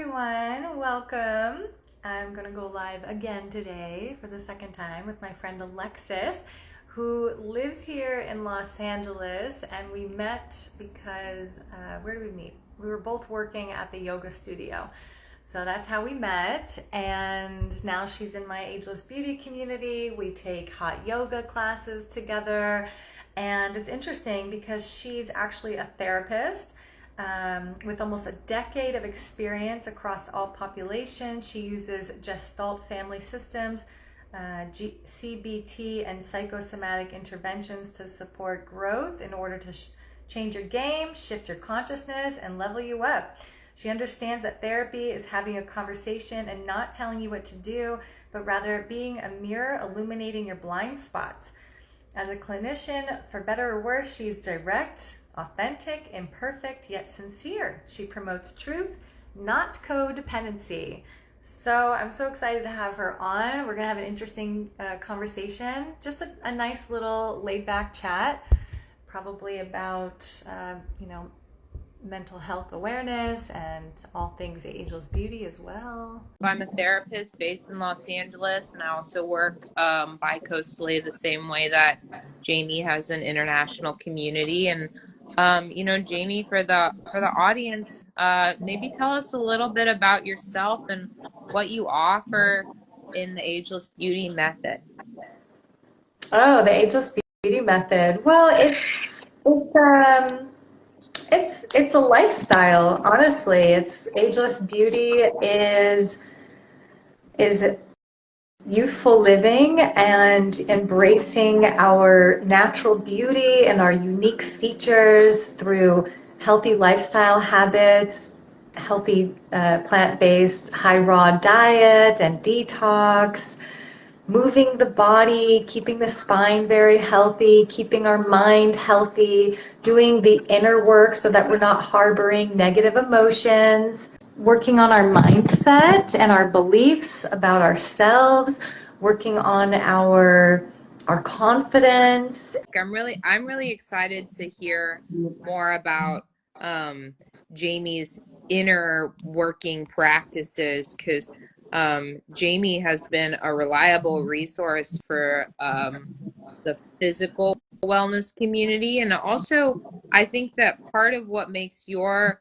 everyone, welcome. I'm gonna go live again today for the second time with my friend Alexis, who lives here in Los Angeles, and we met because, where did we meet? We were both working at the yoga studio. So that's how we met, and now she's in my Ageless Beauty community. We take hot yoga classes together, and it's interesting because she's actually a therapist with almost a decade of experience across all populations. She uses Gestalt family systems, CBT, and psychosomatic interventions to support growth in order to change your game, shift your consciousness, and level you up. She understands that therapy is having a conversation and not telling you what to do, but rather being a mirror illuminating your blind spots. As a clinician, for better or worse, she's direct, authentic, imperfect, yet sincere. She promotes truth, not codependency. So I'm so excited to have her on. We're gonna have an interesting conversation, just a nice little laid back chat, probably about, mental health awareness and all things Ageless Beauty as well. I'm a therapist based in Los Angeles, and I also work bi-coastally the same way that Jamie has an international community. And Jamie, for the audience, maybe tell us a little bit about yourself and what you offer in the Ageless Beauty method. Oh, the Ageless Beauty method. Well, it's a lifestyle, honestly. It's Ageless Beauty is youthful living and embracing our natural beauty and our unique features through healthy lifestyle habits, healthy plant-based high raw diet and detox, moving the body, keeping the spine very healthy, keeping our mind healthy, doing the inner work so that we're not harboring negative emotions, working on our mindset and our beliefs about ourselves, working on our confidence. I'm really excited to hear more about Jamie's inner working practices, because Jamie has been a reliable resource for the physical wellness community. And also, I think that part of what makes your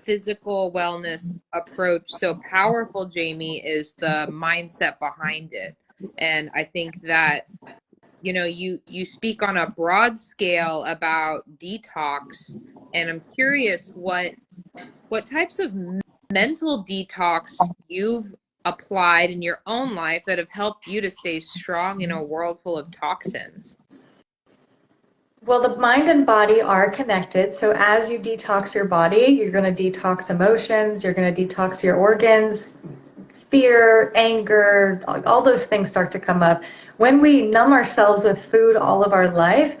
physical wellness approach so powerful, Jamie, is the mindset behind it. And I think that, you speak on a broad scale about detox, and I'm curious what types of mental detox you've applied in your own life that have helped you to stay strong in a world full of toxins. Well, the mind and body are connected. So as you detox your body, you're going to detox emotions, you're going to detox your organs, fear, anger, all those things start to come up. When we numb ourselves with food all of our life,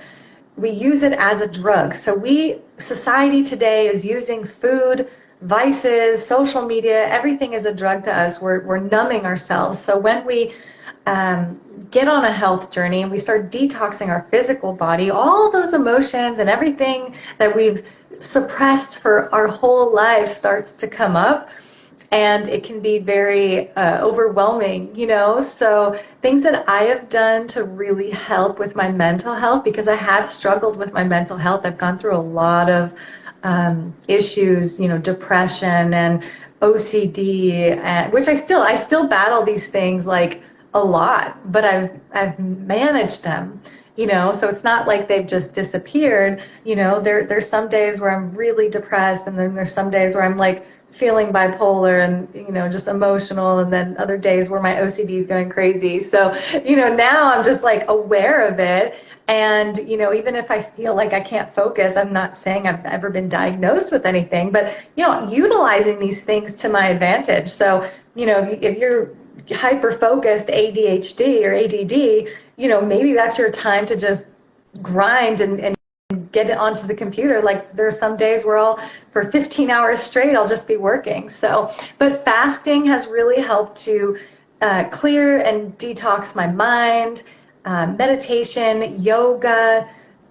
we use it as a drug. So society today is using food, vices, social media, everything is a drug to us. We're numbing ourselves. So when we get on a health journey and we start detoxing our physical body, all those emotions and everything that we've suppressed for our whole life starts to come up, and it can be very overwhelming, So things that I have done to really help with my mental health, because I have struggled with my mental health. I've gone through a lot of issues, depression and OCD, which I still battle these things like a lot, but I've managed them, so it's not like they've just disappeared. There's some days where I'm really depressed, and then there's some days where I'm like feeling bipolar and just emotional, and then other days where my OCD is going crazy. So now I'm just like aware of it. And, even if I feel like I can't focus, I'm not saying I've ever been diagnosed with anything, but, utilizing these things to my advantage. So, if you're hyper-focused ADHD or ADD, maybe that's your time to just grind and get it onto the computer. Like there's some days where for 15 hours straight, I'll just be working. So, but fasting has really helped to clear and detox my mind. Meditation, yoga,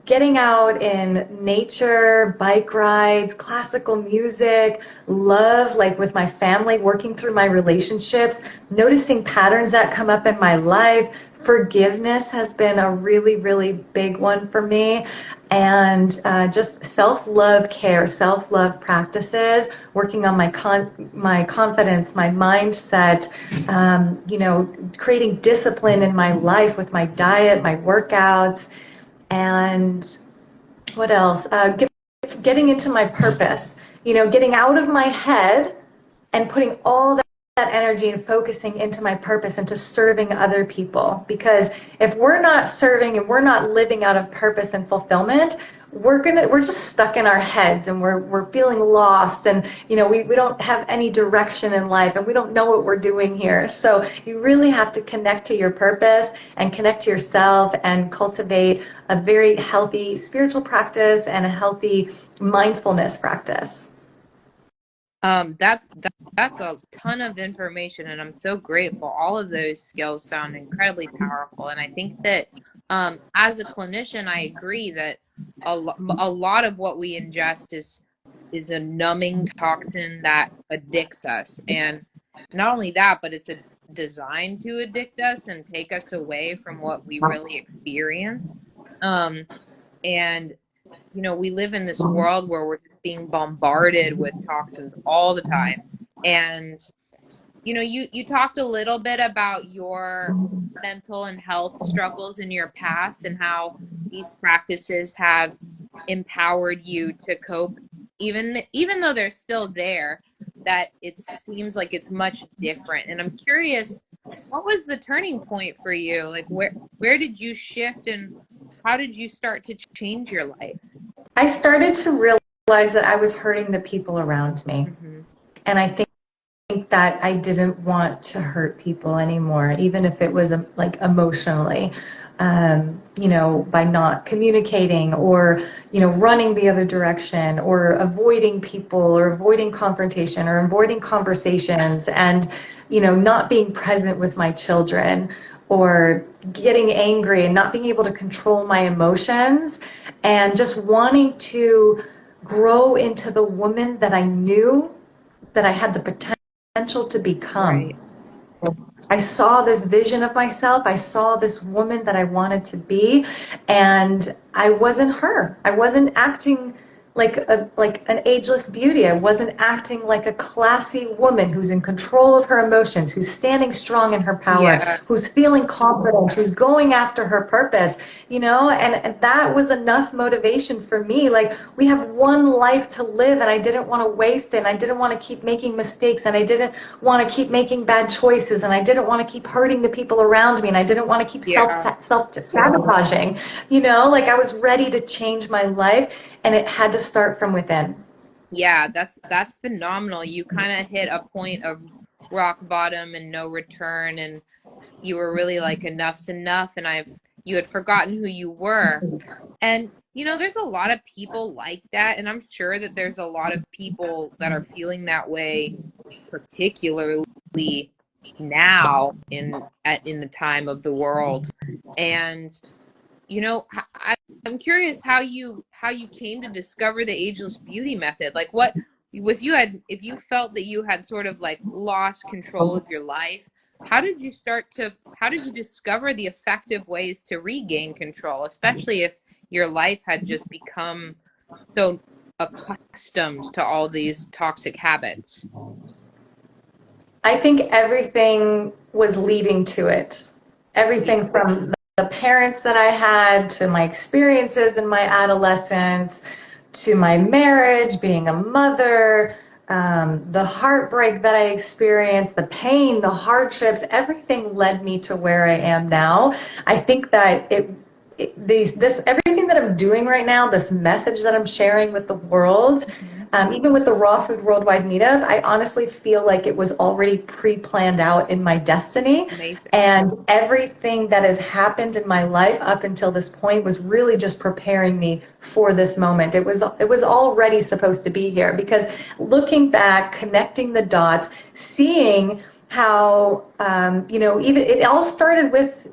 getting out in nature, bike rides, classical music, love, like with my family, working through my relationships, noticing patterns that come up in my life. Forgiveness has been a really, really big one for me. And just self-love care, self-love practices, working on my confidence, my mindset, creating discipline in my life with my diet, my workouts, and what else? Getting into my purpose, getting out of my head and putting all that energy and focusing into my purpose, into serving other people. Because if we're not serving and we're not living out of purpose and fulfillment, we're just stuck in our heads, and we're feeling lost, and we don't have any direction in life, and we don't know what we're doing here. So you really have to connect to your purpose and connect to yourself and cultivate a very healthy spiritual practice and a healthy mindfulness practice. That's a ton of information, and I'm so grateful. All of those skills sound incredibly powerful, and I think that as a clinician, I agree that a lot of what we ingest is a numbing toxin that addicts us, and not only that, but it's designed to addict us and take us away from what we really experience. And we live in this world where we're just being bombarded with toxins all the time. And, you talked a little bit about your mental and health struggles in your past and how these practices have empowered you to cope, even though they're still there, that it seems like it's much different. And I'm curious, what was the turning point for you? Like, where did you shift, and how did you start to change your life? I started to realize that I was hurting the people around me. Mm-hmm. And I think that I didn't want to hurt people anymore, even if it was like emotionally, by not communicating or, running the other direction or avoiding people or avoiding confrontation or avoiding conversations and, not being present with my children or getting angry and not being able to control my emotions and just wanting to grow into the woman that I knew that I had the potential to become. Right. I saw this vision of myself. I saw this woman that I wanted to be, and I wasn't her. I wasn't acting like an ageless beauty. I wasn't acting like a classy woman who's in control of her emotions, who's standing strong in her power, who's feeling confident, who's going after her purpose, and that was enough motivation for me. Like, we have one life to live, and I didn't want to waste it, and I didn't want to keep making mistakes, and I didn't want to keep making bad choices, and I didn't want to keep hurting the people around me, and I didn't want to keep self-sabotaging, I was ready to change my life, and it had to start from within. Yeah, that's phenomenal. You kind of hit a point of rock bottom and no return, and you were really like, enough's enough, and you had forgotten who you were. And there's a lot of people like that, and I'm sure that there's a lot of people that are feeling that way, particularly now in the time of the world. And I'm curious how you came to discover the Ageless Beauty method. Like, what if you felt that you had sort of like lost control of your life, how did you discover the effective ways to regain control, especially if your life had just become so accustomed to all these toxic habits? I think everything was leading to it. Everything from the parents that I had, to my experiences in my adolescence, to my marriage, being a mother, the heartbreak that I experienced, the pain, the hardships, everything led me to where I am now. I think that everything that I'm doing right now, this message that I'm sharing with the world, even with the Raw Food Worldwide meetup, I honestly feel like it was already pre-planned out in my destiny. Amazing. And everything that has happened in my life up until this point was really just preparing me for this moment. It was already supposed to be here, because looking back, connecting the dots, seeing how, even it all started with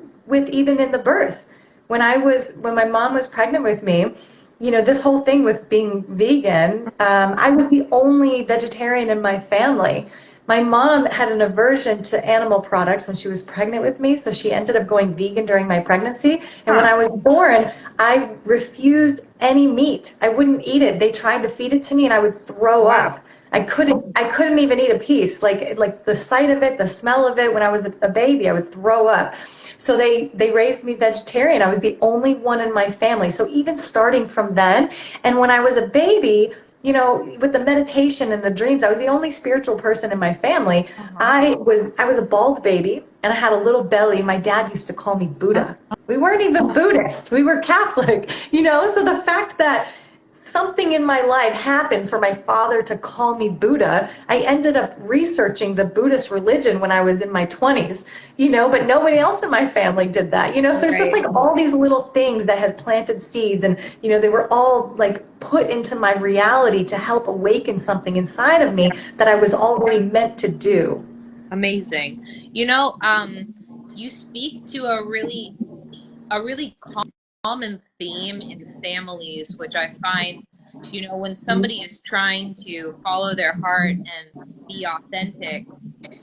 even in the birth. when my mom was pregnant with me, this whole thing with being vegan, I was the only vegetarian in my family. My mom had an aversion to animal products when she was pregnant with me, so she ended up going vegan during my pregnancy. And when I was born, I refused any meat. I wouldn't eat it. They tried to feed it to me and I would throw up. I couldn't even eat a piece. Like the sight of it, the smell of it, when I was a baby, I would throw up. So they raised me vegetarian. I was the only one in my family. So even starting from then, and when I was a baby, with the meditation and the dreams, I was the only spiritual person in my family. I was a bald baby and I had a little belly. My dad used to call me Buddha. We weren't even Buddhist. We were Catholic, so the fact that something in my life happened for my father to call me Buddha, I ended up researching the Buddhist religion when I was in my 20s, but nobody else in my family did that, so it's just like all these little things that had planted seeds, and, they were all like put into my reality to help awaken something inside of me that I was already meant to do. Amazing. You speak to a really common theme in families, which I find, when somebody is trying to follow their heart and be authentic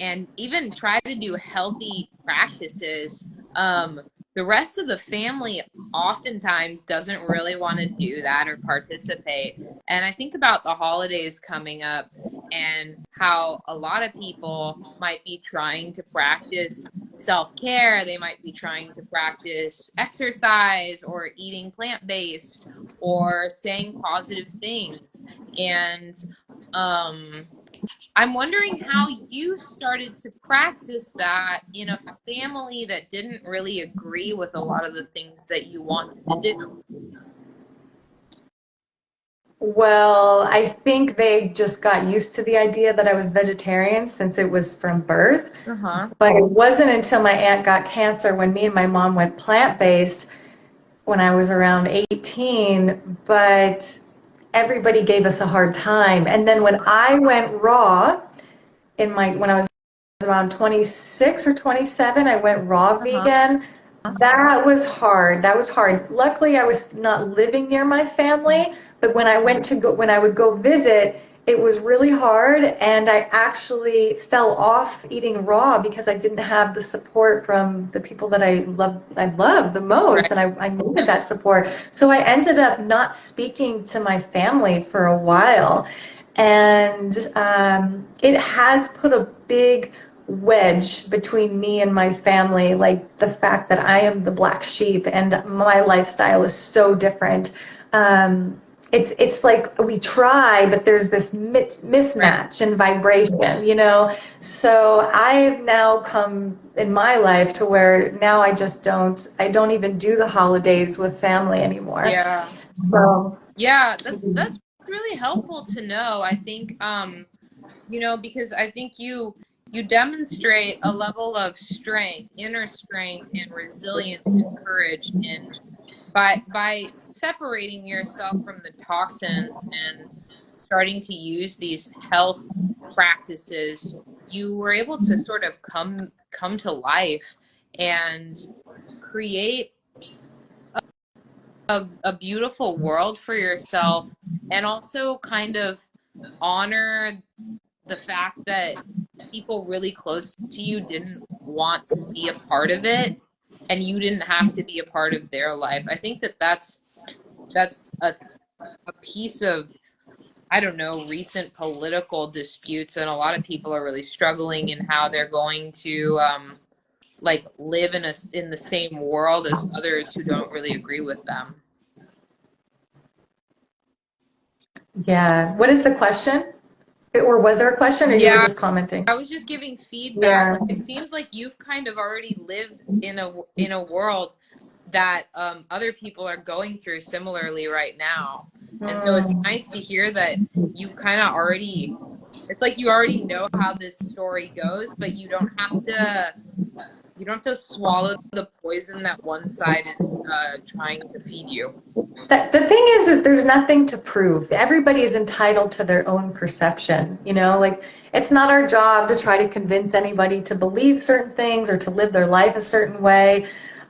and even try to do healthy practices, the rest of the family oftentimes doesn't really want to do that or participate. And I think about the holidays coming up and how a lot of people might be trying to practice self-care. They might be trying to practice exercise or eating plant-based or saying positive things. And I'm wondering how you started to practice that in a family that didn't really agree with a lot of the things that you wanted to do. Well, I think they just got used to the idea that I was vegetarian since it was from birth. Uh-huh. But it wasn't until my aunt got cancer when me and my mom went plant-based when I was around 18. But everybody gave us a hard time. And then when I went raw when I was around 26 or 27, I went raw vegan. That was hard. That was hard. Luckily, I was not living near my family, but when I would go visit, it was really hard, and I actually fell off eating raw because I didn't have the support from the people that I love the most, and I needed that support. So I ended up not speaking to my family for a while, and it has put a big wedge between me and my family, like the fact that I am the black sheep and my lifestyle is so different. It's like we try, but there's this mismatch in vibration. So I've now come in my life to where now I don't even do the holidays with family anymore. Yeah. So, Yeah, that's really helpful to know. I think because I think you demonstrate a level of strength, inner strength and resilience and courage in by separating yourself from the toxins and starting to use these health practices. You were able to sort of come to life and create a beautiful world for yourself, and also kind of honor the fact that people really close to you didn't want to be a part of it, and you didn't have to be a part of their life. I think that's a piece of, I don't know, recent political disputes, and a lot of people are really struggling in how they're going to like live in the same world as others who don't really agree with them. yeah. What is the question? Or was there a question, or you were Yeah, just commenting? I was just giving feedback. Yeah. It seems like you've kind of already lived in a world that other people are going through similarly right now. And so it's Mm. nice to hear that you kind of already, it's like you already know how this story goes, but you don't have to swallow the poison that one side is trying to feed you. The thing is there's nothing to prove. Everybody is entitled to their own perception, like it's not our job to try to convince anybody to believe certain things or to live their life a certain way.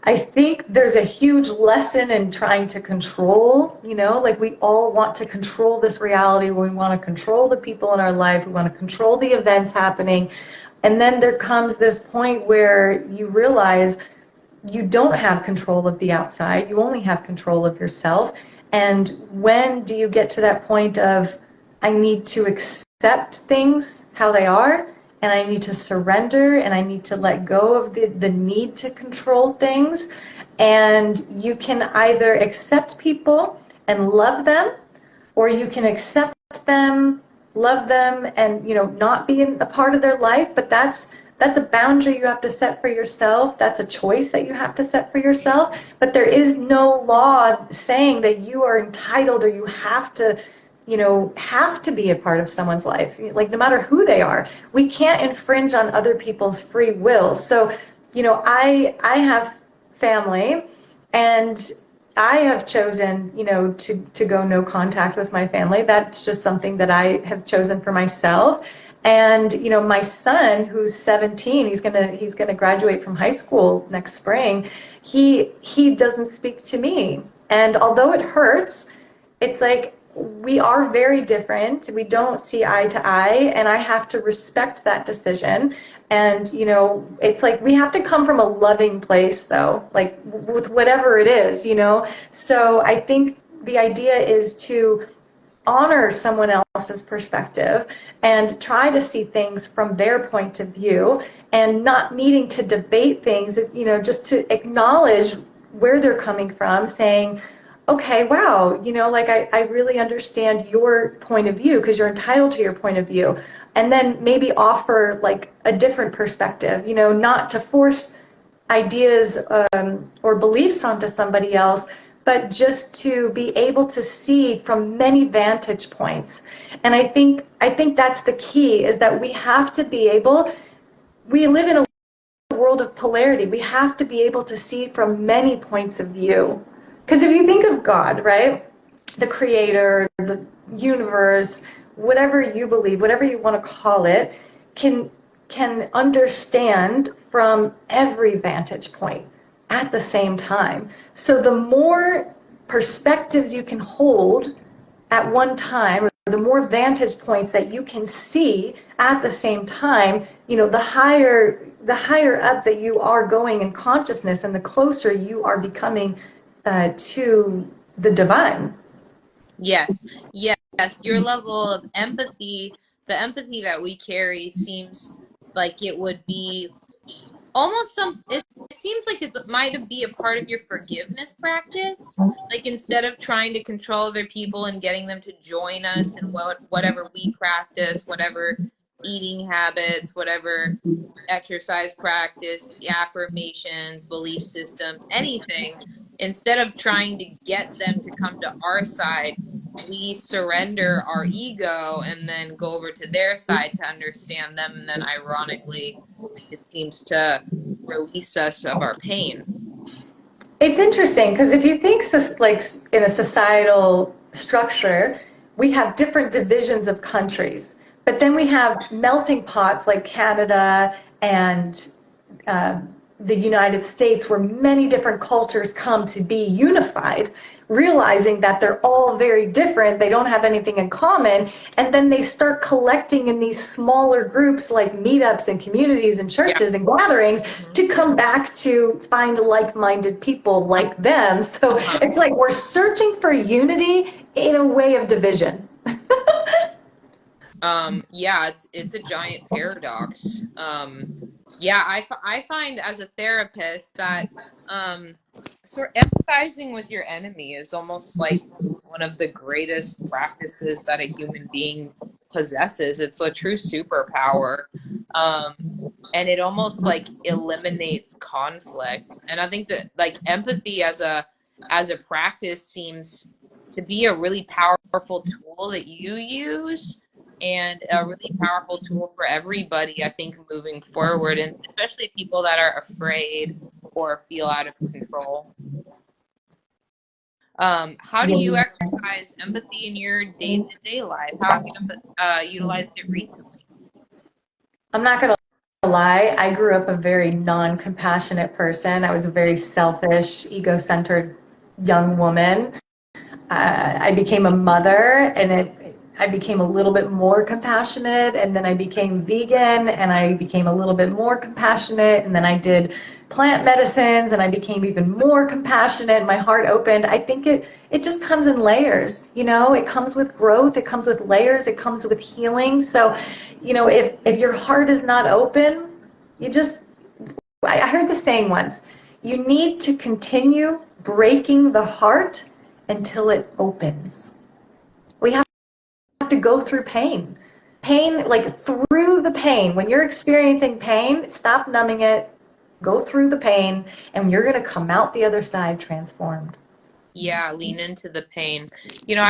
I think there's a huge lesson in trying to control, like we all want to control this reality. We want to control the people in our life. We want to control the events happening. And then there comes this point where you realize you don't have control of the outside. You only have control of yourself. And when do you get to that point of, I need to accept things how they are, and I need to surrender, and I need to let go of the need to control things. And you can either accept people and love them, or you can accept them, love them, and not be a part of their life. But that's a boundary you have to set for yourself. That's a choice that you have to set for yourself. But there is no law saying that you are entitled or you have to be a part of someone's life, like no matter who they are. We can't infringe on other people's free will. So, I have family, and I have chosen, to go no contact with my family. That's just something that I have chosen for myself. And, my son, who's 17, he's gonna graduate from high school next spring. He doesn't speak to me. And although it hurts, it's like, we are very different. We don't see eye to eye, and I have to respect that decision. And, it's like we have to come from a loving place, though, like with whatever it is, So I think the idea is to honor someone else's perspective and try to see things from their point of view, and not needing to debate things, just to acknowledge where they're coming from, saying, okay, wow, like I really understand your point of view, because you're entitled to your point of view. And then maybe offer like a different perspective, not to force ideas or beliefs onto somebody else, but just to be able to see from many vantage points. And I think that's the key, is that we have to be able, we live in a world of polarity. We have to be able to see from many points of view. Because if you think of God, right, the creator, the universe, whatever you believe, whatever you want to call it, can understand from every vantage point at the same time. So the more perspectives you can hold at one time, or the more vantage points that you can see at the same time, the higher up that you are going in consciousness, and the closer you are becoming to the divine. Yes, yes. Your level of empathy, the empathy that we carry, seems like it would be almost it seems like it might be a part of your forgiveness practice. Like, instead of trying to control other people and getting them to join us in whatever we practice, whatever eating habits, whatever exercise practice, affirmations, belief systems, anything, instead of trying to get them to come to our side, we surrender our ego and then go over to their side to understand them. And then, ironically, it seems to release us of our pain. It's interesting, because if you think like in a societal structure, we have different divisions of countries, but then we have melting pots like Canada and the United States, where many different cultures come to be unified, realizing that they're all very different, they don't have anything in common, and then they start collecting in these smaller groups like meetups and communities and churches and gatherings to come back to find like-minded people like them. So it's like we're searching for unity in a way of division. Yeah, it's a giant paradox. Yeah, I find as a therapist that sort of empathizing with your enemy is almost like one of the greatest practices that a human being possesses. It's a true superpower. And it almost like eliminates conflict. And I think that like empathy as a practice seems to be a really powerful tool that you use, and a really powerful tool for everybody, I think, moving forward, and especially people that are afraid or feel out of control. How do you exercise empathy in your day-to-day life? How have you utilized it recently? I'm not going to lie, I grew up a very non-compassionate person. I was a very selfish, ego-centered young woman. I became a mother, and I became a little bit more compassionate, and then I became vegan, and I became a little bit more compassionate, and then I did plant medicines, and I became even more compassionate. My heart opened. I think it just comes in layers, you know. It comes with growth. It comes with layers. It comes with healing. So, you know, if your heart is not open, you just. I heard the saying once. You need to continue breaking the heart until it opens. We have to go through pain. Pain, like through the pain. When you're experiencing pain, stop numbing it, go through the pain, and you're going to come out the other side transformed. Yeah, lean into the pain. You know,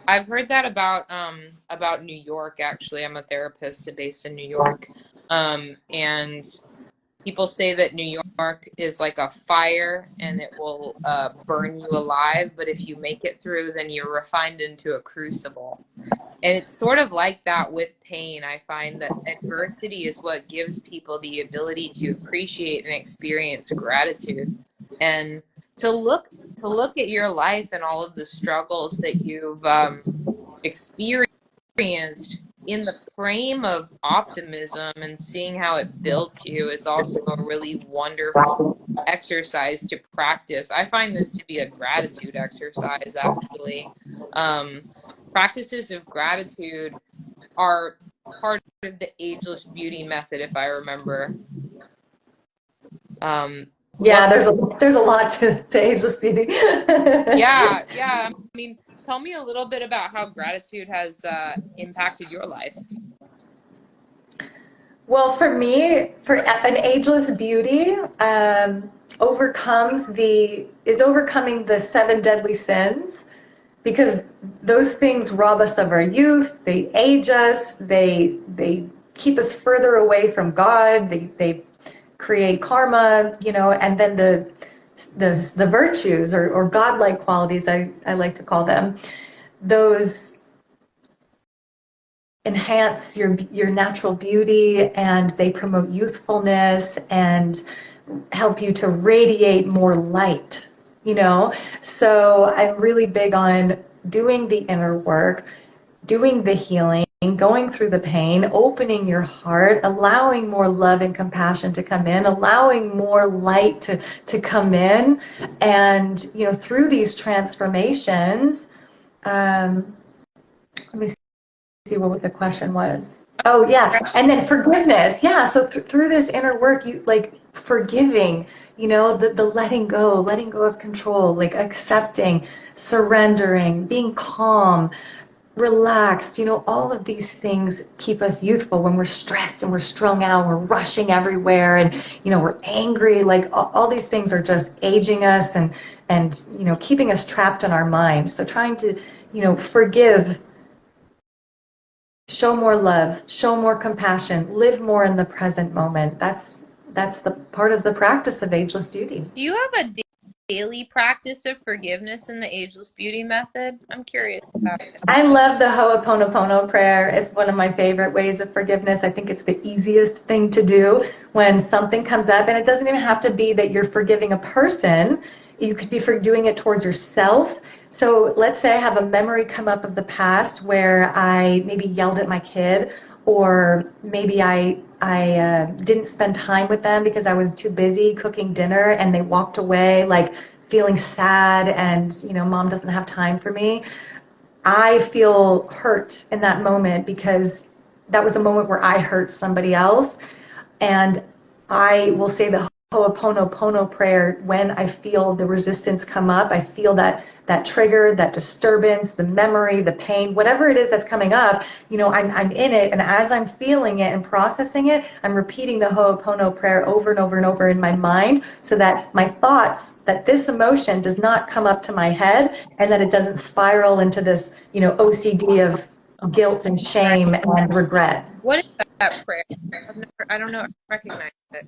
I've heard that about New York actually. I'm a therapist based in New York. And people say that New York is like a fire and it will burn you alive, but if you make it through, then you're refined into a crucible. And it's sort of like that with pain. I find that adversity is what gives people the ability to appreciate and experience gratitude. And to look to look at your life and all of the struggles that you've experienced in the frame of optimism and seeing how it built you is also a really wonderful exercise to practice. I find this to be a gratitude exercise, actually. Practices of gratitude are part of the Ageless Beauty method, if I remember. Yeah, there's a lot to Ageless Beauty. Yeah. I mean, tell me a little bit about how gratitude has impacted your life. Well, for me, for an ageless beauty, is overcoming the seven deadly sins, because those things rob us of our youth. They age us. They keep us further away from God. They create karma, you know, and then the virtues or godlike qualities, I like to call them, those enhance your natural beauty, and they promote youthfulness and help you to radiate more light, you know. So I'm really big on doing the inner work, doing the healing, going through the pain, opening your heart, allowing more love and compassion to come in, allowing more light to come in. And, you know, through these transformations, let me see what the question was. Oh, yeah. And then forgiveness. Yeah. So through this inner work, you like forgiving, you know, the letting go of control, like accepting, surrendering, being calm, relaxed, you know. All of these things keep us youthful when we're stressed and we're strung out, we're rushing everywhere, and, you know, we're angry. Like all these things are just aging us and, you know, keeping us trapped in our mind. So trying to, you know, forgive, show more love, show more compassion, live more in the present moment. That's the part of the practice of Ageless Beauty. Do you have a daily practice of forgiveness in the Ageless Beauty method? I'm curious about it. I love the Ho'oponopono prayer. It's one of my favorite ways of forgiveness. I think it's the easiest thing to do when something comes up, and it doesn't even have to be that you're forgiving a person. You could be for doing it towards yourself. So let's say I have a memory come up of the past where I maybe yelled at my kid, or maybe I didn't spend time with them because I was too busy cooking dinner, and they walked away like feeling sad, and, you know, mom doesn't have time for me. I feel hurt in that moment because that was a moment where I hurt somebody else. And I will say the Ho'oponopono prayer when I feel the resistance come up. I feel that trigger, that disturbance, the memory, the pain, whatever it is that's coming up, you know, I'm in it. And as I'm feeling it and processing it, I'm repeating the Ho'opono prayer over and over and over in my mind, so that my thoughts, that this emotion does not come up to my head, and that it doesn't spiral into this, you know, OCD of guilt and shame and regret. What is that prayer? I don't know. I recognize it.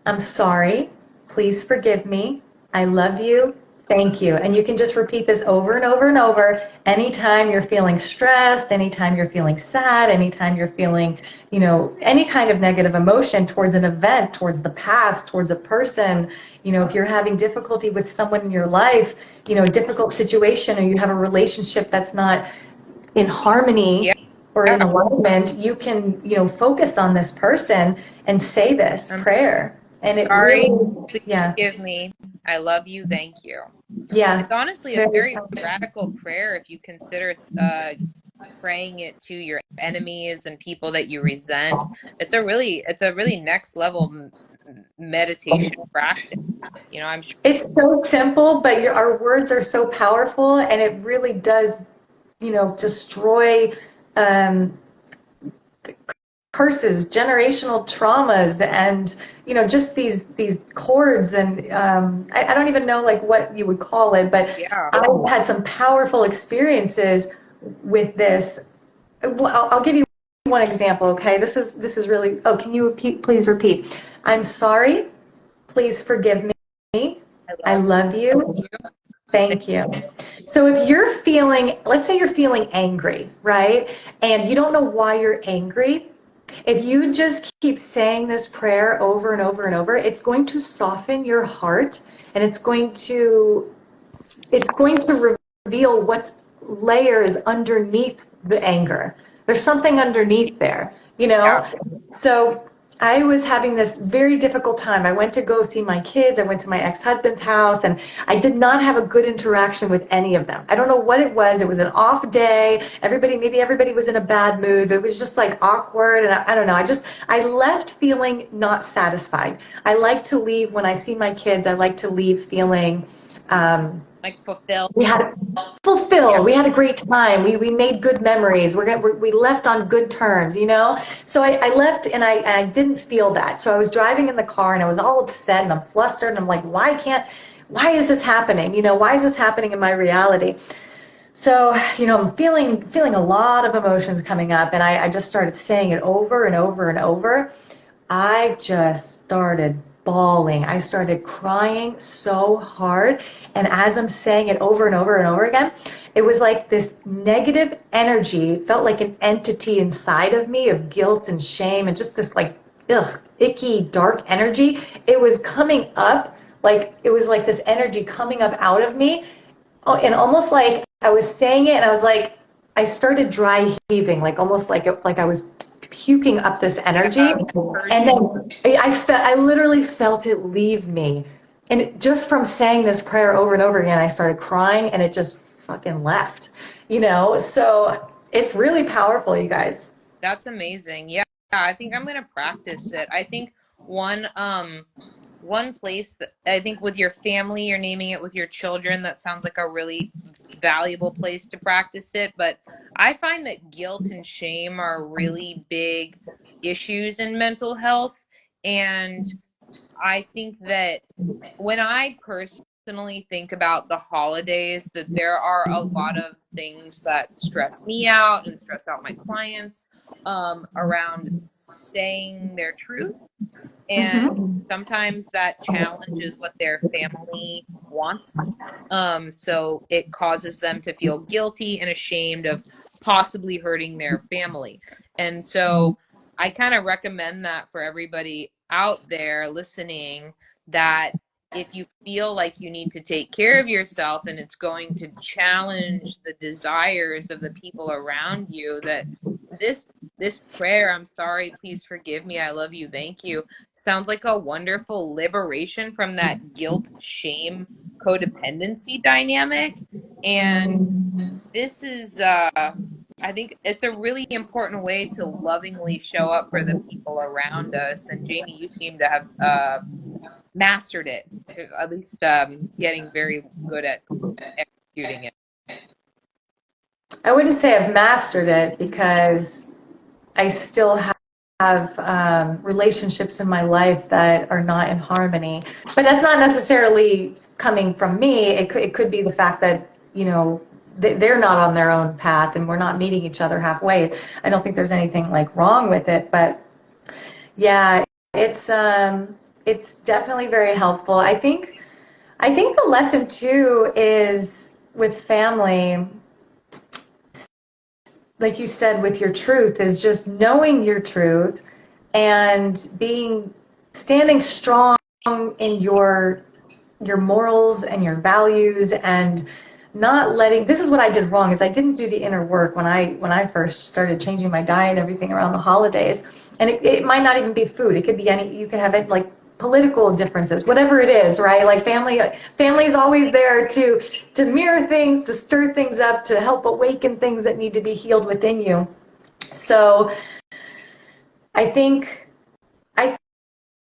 I'm sorry. Please forgive me. I love you. Thank you. And you can just repeat this over and over and over. Anytime you're feeling stressed, anytime you're feeling sad, anytime you're feeling, any kind of negative emotion towards an event, towards the past, towards a person, if you're having difficulty with someone in your life, a difficult situation, or you have a relationship that's not in harmony Yeah. or in alignment, you can, focus on this person and say this I'm prayer. And it sorry. really, Please yeah, forgive me. I love you. Thank you. yeah. It's honestly a Very, very radical prayer if you consider praying it to your enemies and people that you resent. It's a really next level meditation practice. I'm sure. it's so simple, but our words are so powerful, and it really does, destroy um, curses, generational traumas, and just these cords. And I don't even know like what you would call it, but Yeah. I've had some powerful experiences with this. Well, I'll give you one example. Okay, this is really. Oh, can you please repeat? I'm sorry. Please forgive me. I love you. Thank you. So if you're feeling, let's say you're feeling angry, right? And you don't know why you're angry. If you just keep saying this prayer over and over and over, it's going to soften your heart, and it's going to reveal what's layers underneath the anger. There's something underneath there, Yeah. So I was having this very difficult time. I went to go see my kids. I went to my ex-husband's house, and I did not have a good interaction with any of them. I don't know what it was. It was an off day. Maybe everybody was in a bad mood, but it was just like awkward. And I don't know. I left feeling not satisfied. I like to leave when I see my kids. I like to leave feeling, Like fulfilled. we had Yeah. fulfilled. We had a great time. We made good memories. We left on good terms. So I left, and I didn't feel that. So I was driving in the car, and I was all upset, and I'm flustered, and I'm like, why is this happening? Why is this happening in my reality? So, I'm feeling a lot of emotions coming up, and I just started saying it over and over and over. I just started bawling. I started crying so hard. And as I'm saying it over and over and over again, it was like this negative energy, felt like an entity inside of me of guilt and shame, and just this like, icky, dark energy. It was coming up, like it was like this energy coming up out of me. Oh, and almost like I was saying it, and I was like, I started dry heaving, like almost like I was puking up this energy. And then I literally felt it leave me. And just from saying this prayer over and over again, I started crying, and it just fucking left. So it's really powerful, you guys. That's amazing. Yeah, I think I'm gonna practice it. I think one place that I think with your family, you're naming it with your children, that sounds like a really valuable place to practice it. But I find that guilt and shame are really big issues in mental health. And I think that when I personally think about the holidays, that there are a lot of things that stress me out and stress out my clients around saying their truth. And Mm-hmm. sometimes that challenges what their family wants. So it causes them to feel guilty and ashamed of possibly hurting their family. And so I kind of recommend that for everybody out there listening, that if you feel like you need to take care of yourself and it's going to challenge the desires of the people around you, that this prayer, I'm sorry, please forgive me, I love you, thank you, sounds like a wonderful liberation from that guilt, shame, codependency dynamic. And this is I think it's a really important way to lovingly show up for the people around us. And Jamie, you seem to have mastered it, at least getting very good at executing it. I wouldn't say I've mastered it, because I still have relationships in my life that are not in harmony. But that's not necessarily coming from me. It could be the fact that, they're not on their own path, and we're not meeting each other halfway. I don't think there's anything like wrong with it, but yeah, it's definitely very helpful. I think I think the lesson too is with family, like you said, with your truth, is just knowing your truth and standing strong in your morals and your values, and not letting, this is what I did wrong, is I didn't do the inner work when I first started changing my diet and everything around the holidays. And it might not even be food. It could be you can have it like political differences, whatever it is, right? Like family's always there to mirror things, to stir things up, to help awaken things that need to be healed within you. So I think I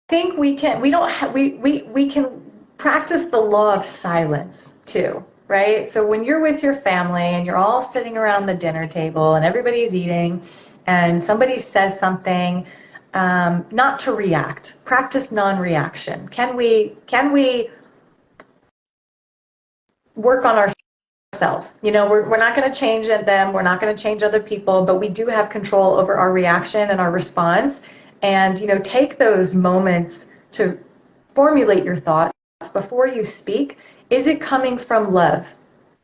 think we can practice the law of silence too, right? So when you're with your family and you're all sitting around the dinner table and everybody's eating and somebody says something, not to react. Practice non-reaction. Can we work on ourselves? We're not going to change them. We're not going to change other people, but we do have control over our reaction and our response. And, take those moments to formulate your thoughts before you speak. Is it coming from love?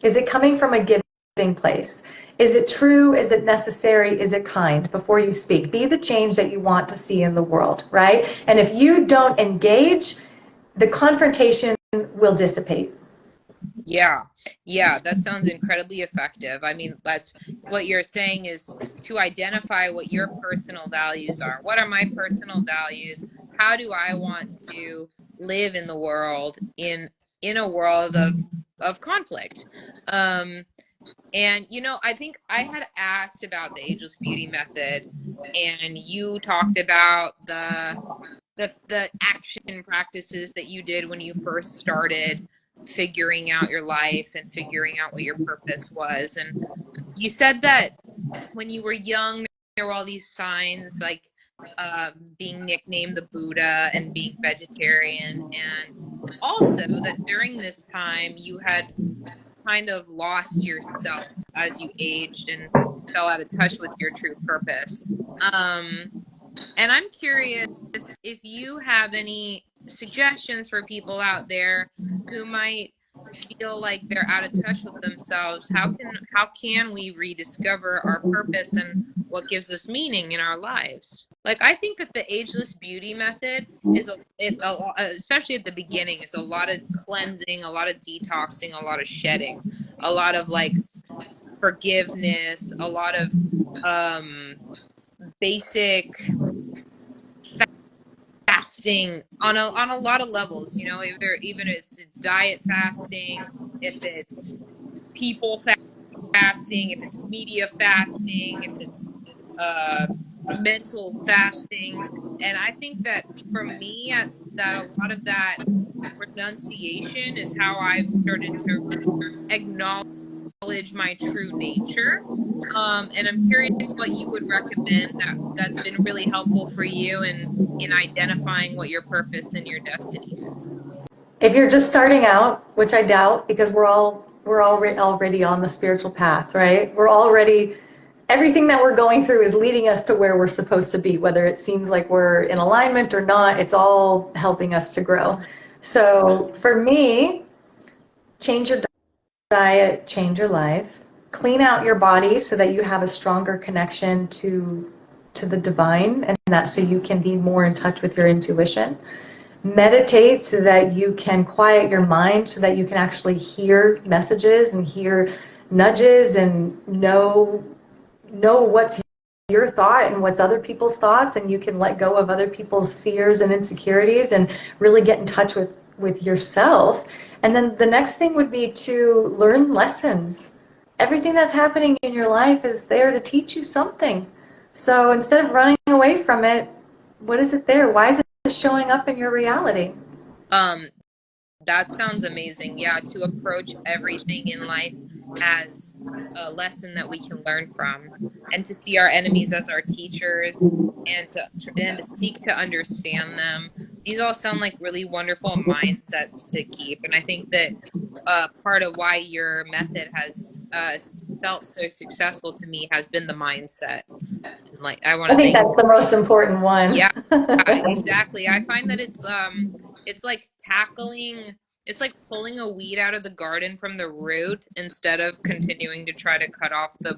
Is it coming from a giving place? Is it true? Is it necessary? Is it kind? Before you speak, be the change that you want to see in the world, right? And if you don't engage, the confrontation will dissipate. Yeah, yeah, that sounds incredibly effective. I mean, that's what you're saying is to identify what your personal values are. What are my personal values? How do I want to live in the world, in a world of conflict? And I think I had asked about the Ageless Beauty method, and you talked about the action practices that you did when you first started figuring out your life and figuring out what your purpose was. And you said that when you were young, there were all these signs like being nicknamed the Buddha and being vegetarian, and also that during this time you had kind of lost yourself as you aged and fell out of touch with your true purpose. And I'm curious if you have any suggestions for people out there who might feel like they're out of touch with themselves. How can we rediscover our purpose and what gives us meaning in our lives? Like, I think that the Ageless Beauty method especially at the beginning, is a lot of cleansing, a lot of detoxing, a lot of shedding, a lot of like forgiveness, a lot of basic fasting on a lot of levels, even if it's diet fasting, if it's people fasting, if it's media fasting, if it's mental fasting. And I think that for me, that a lot of that renunciation is how I've started to acknowledge my true nature. And I'm curious what you would recommend that's been really helpful for you in identifying what your purpose and your destiny is. If you're just starting out, which I doubt, because we're already on the spiritual path, right? Everything that we're going through is leading us to where we're supposed to be, whether it seems like we're in alignment or not. It's all helping us to grow. So for me, change your diet, change your life, clean out your body so that you have a stronger connection to the divine, and that so you can be more in touch with your intuition. Meditate so that you can quiet your mind, so that you can actually hear messages and hear nudges and know what's your thought and what's other people's thoughts, and you can let go of other people's fears and insecurities and really get in touch with yourself. And then the next thing would be to learn lessons. Everything that's happening in your life is there to teach you something. So instead of running away from it, what is it there? Why is it showing up in your reality? That sounds amazing. Yeah, to approach everything in life as a lesson that we can learn from, and to see our enemies as our teachers, and to seek to understand them. These all sound like really wonderful mindsets to keep. And I think that part of why your method has felt so successful to me has been the mindset. Like, I want to think that's the most important one. Yeah, exactly. I find that it's like tackling it's like pulling a weed out of the garden from the root instead of continuing to try to cut off the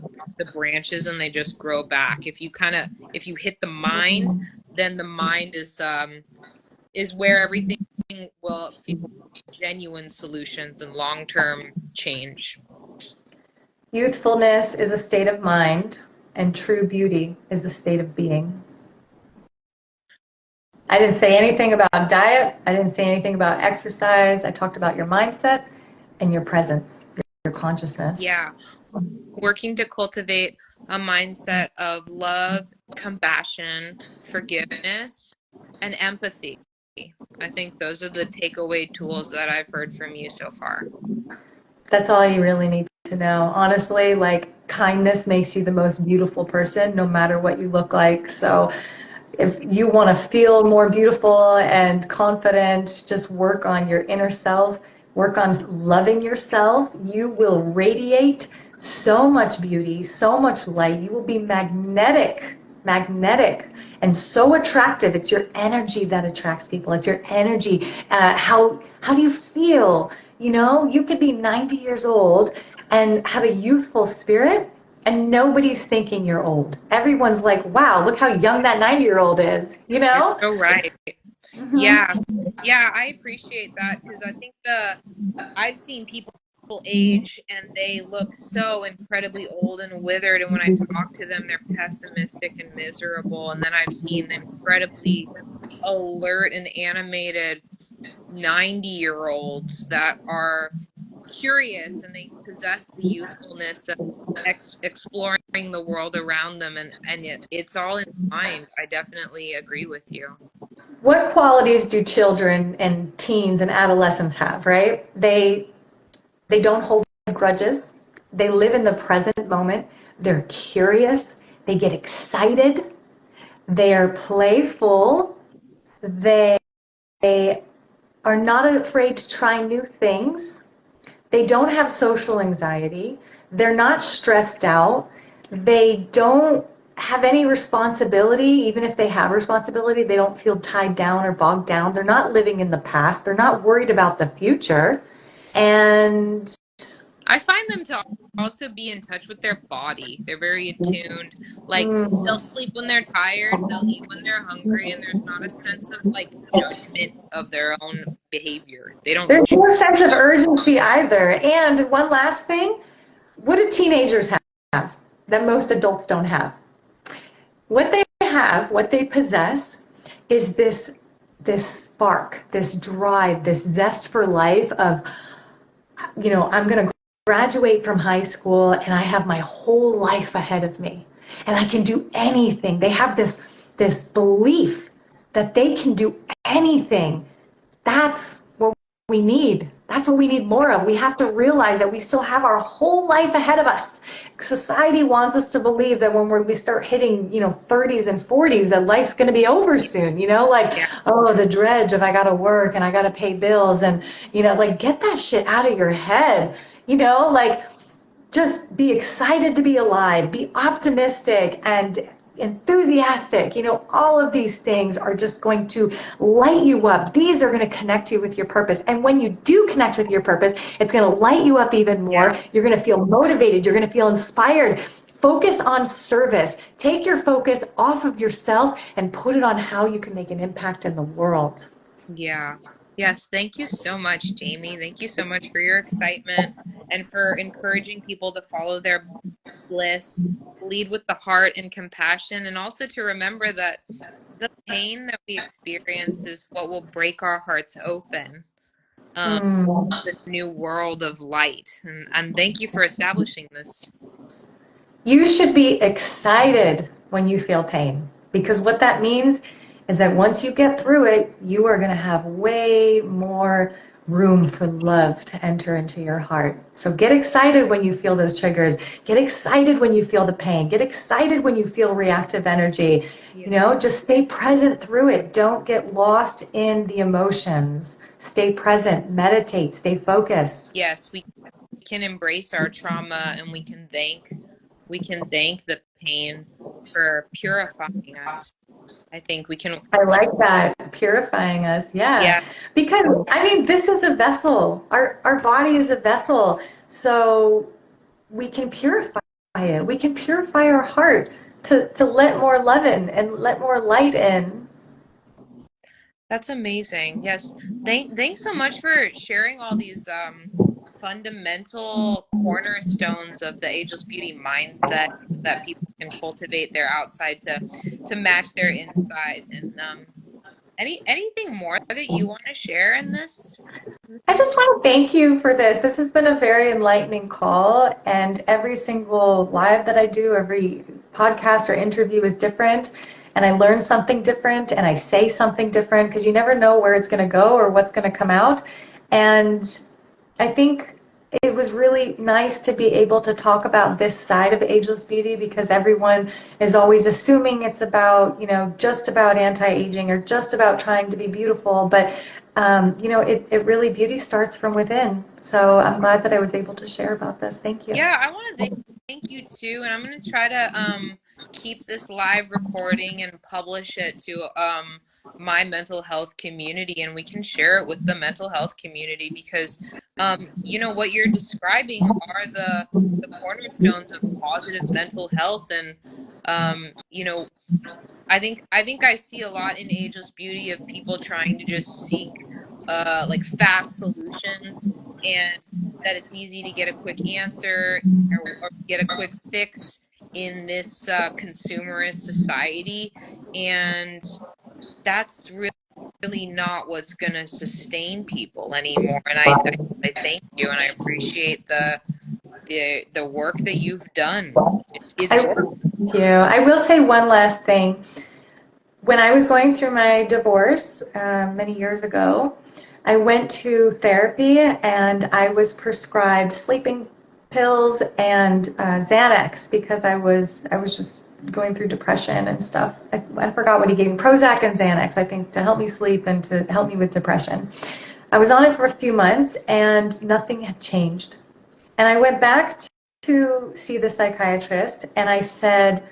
branches and they just grow back. If you hit the mind, then the mind is where everything will feel genuine solutions and long-term change. Youthfulness is a state of mind, and true beauty is a state of being. I didn't say anything about diet. I didn't say anything about exercise. I talked about your mindset and your presence, your consciousness. Yeah. Working to cultivate a mindset of love, compassion, forgiveness, and empathy. I think those are the takeaway tools that I've heard from you so far. That's all you really need to know. Honestly, like kindness makes you the most beautiful person, no matter what you look like. So if you want to feel more beautiful and confident, just work on your inner self, work on loving yourself. You will radiate so much beauty, so much light. You will be magnetic and so attractive. It's your energy that attracts people. It's your energy. How do you feel? You know, you could be 90 years old and have a youthful spirit, and nobody's thinking you're old. Everyone's like, wow, look how young that 90-year-old is, you know? You're so right. Mm-hmm. Yeah, I appreciate that, because I think I've seen people age and they look so incredibly old and withered, and when I talk to them, they're pessimistic and miserable. And then I've seen incredibly alert and animated 90-year-olds that are curious and they possess the youthfulness of exploring the world around them, and it's all in mind. I definitely agree with you. What qualities do children and teens and adolescents have, right? They don't hold grudges. They live in the present moment. They're curious. They get excited. They are playful. They are not afraid to try new things. They don't have social anxiety. They're not stressed out. They don't have any responsibility. Even if they have responsibility, they don't feel tied down or bogged down. They're not living in the past. They're not worried about the future. And I find them to also be in touch with their body. They're very attuned. Like, they'll sleep when they're tired, they'll eat when they're hungry, and there's not a sense of like judgment of their own behavior. There's no sense of urgency either. And one last thing, what do teenagers have that most adults don't have? What they have, what they possess, is this spark, this drive, this zest for life of, you know, I'm going to graduate from high school and I have my whole life ahead of me and I can do anything. They have this belief that they can do anything. That's what we need. That's what we need more of. We have to realize that we still have our whole life ahead of us. Society wants us to believe that when we start hitting, 30s and 40s, that life's going to be over soon, oh, the dredge of I got to work and I got to pay bills and, get that shit out of your head, just be excited to be alive, be optimistic and enthusiastic. All of these things are just going to light you up. These are going to connect you with your purpose. And when you do connect with your purpose, it's going to light you up even more. Yeah. You're going to feel motivated. You're going to feel inspired. Focus on service. Take your focus off of yourself and put it on how you can make an impact in the world. Yeah. Yes. Thank you so much, Jamie. Thank you so much for your excitement and for encouraging people to follow their bliss, lead with the heart and compassion, and also to remember that the pain that we experience is what will break our hearts open. The new world of light. And thank you for establishing this. You should be excited when you feel pain, because what that means is that once you get through it, you are going to have way more room for love to enter into your heart. So get excited when you feel those triggers. Get excited when you feel the pain. Get excited when you feel reactive energy. Yeah. Just stay present through it. Don't get lost in the emotions. Stay present, meditate, stay focused. Yes, we can embrace our trauma and we can thank we can thank the pain for purifying us. I think we can, I like that, purifying us. Yeah. yeah, Because I mean, this is a vessel. Our body is a vessel. So we can purify it. We can purify our heart to let more love in and let more light in. that's amazing. Yes. Thanks so much for sharing all these fundamental cornerstones of the ageless beauty mindset that people can cultivate their outside to match their inside. And anything more that you want to share in this? I just want to thank you for this. This has been a very enlightening call, and every single live that I do, every podcast or interview is different, and I learn something different, and I say something different because you never know where it's going to go or what's going to come out. And I think it was really nice to be able to talk about this side of ageless beauty because everyone is always assuming it's about, just about anti-aging or just about trying to be beautiful. But, it really, beauty starts from within. So I'm glad that I was able to share about this. Thank you. Yeah, I want to thank you too, and I'm going to try to keep this live recording and publish it to my mental health community, and we can share it with the mental health community because what you're describing are the cornerstones of positive mental health, and I think I see a lot in ageless beauty of people trying to just seek like fast solutions, and that it's easy to get a quick answer or get a quick fix in this consumerist society, and that's really not what's going to sustain people anymore. And I thank you, and I appreciate the work that you've done. It's work. Thank you. I will say one last thing. When I was going through my divorce many years ago, I went to therapy and I was prescribed sleeping pills and Xanax because I was just going through depression and stuff. I forgot what he gave me, Prozac and Xanax, I think, to help me sleep and to help me with depression. I was on it for a few months and nothing had changed. And I went back to see the psychiatrist and I said,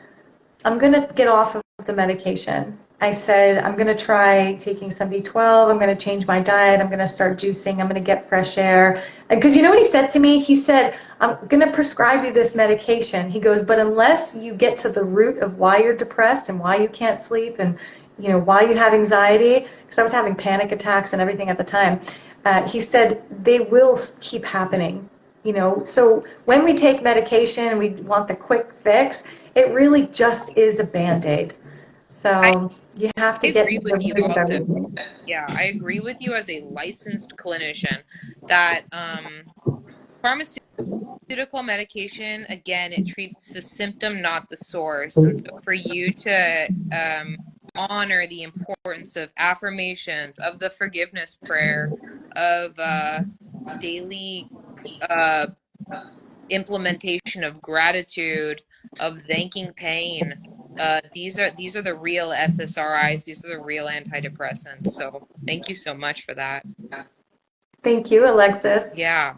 I'm going to get off of the medication. I said, I'm going to try taking some B12. I'm going to change my diet. I'm going to start juicing. I'm going to get fresh air. Because you know what he said to me? He said, I'm going to prescribe you this medication. He goes, but unless you get to the root of why you're depressed and why you can't sleep and, why you have anxiety, because I was having panic attacks and everything at the time, he said, they will keep happening. So when we take medication and we want the quick fix, it really just is a Band-Aid. So you have to I get agree to with the you root of also. everything. Yeah, I agree with you as a licensed clinician that pharmaceutical medication, again, it treats the symptom, not the source. And so for you to honor the importance of affirmations, of the forgiveness prayer, of daily uh, implementation of gratitude, of thanking pain. These are the real SSRIs. These are the real antidepressants. So thank you so much for that. Thank you, Alexis. Yeah,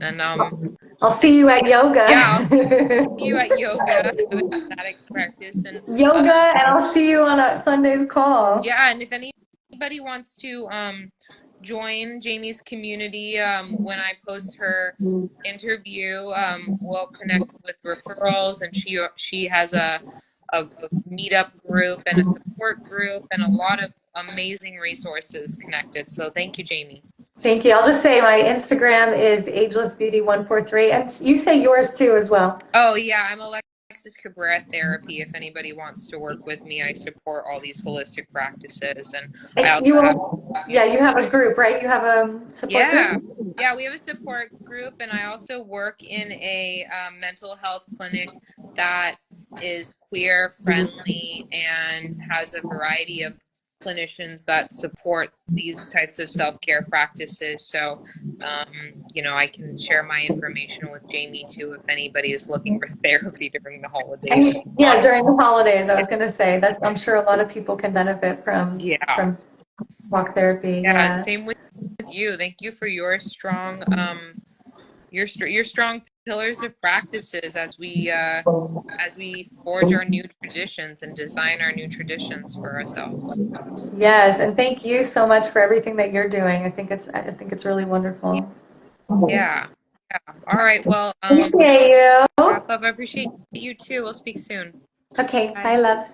and I'll see you at yoga. yeah, I'll see you at yoga, hypnotic practice, and Yoga, and I'll see you on a Sunday's call. yeah, and if anybody wants to join Jamie's community, when I post her interview, we'll connect with referrals, and she has a meetup group and a support group and a lot of amazing resources connected. So thank you, Jamie. Thank you. I'll just say my Instagram is Ageless Beauty 143, and you say yours too as well. Oh yeah, I'm Alexis Cabrera Therapy. If anybody wants to work with me, I support all these holistic practices, and I And also have you have a group, right? You have a support group? yeah, we have a support group, and I also work in a mental health clinic that is queer friendly and has a variety of clinicians that support these types of self-care practices. So, I can share my information with Jamie too if anybody is looking for therapy during the holidays. Yeah, during the holidays, I was going to say that I'm sure a lot of people can benefit from Yeah. walk therapy. Yeah, and Yeah. same with you. Thank you for your strong your strong pillars of practices as we forge our new traditions and design our new traditions for ourselves. Yes, and thank you so much for everything that you're doing. I think it's really wonderful. Yeah. Yeah. All right. Well, Appreciate you. wrap up. I appreciate you too. We'll speak soon. Okay, Bye. bye, love.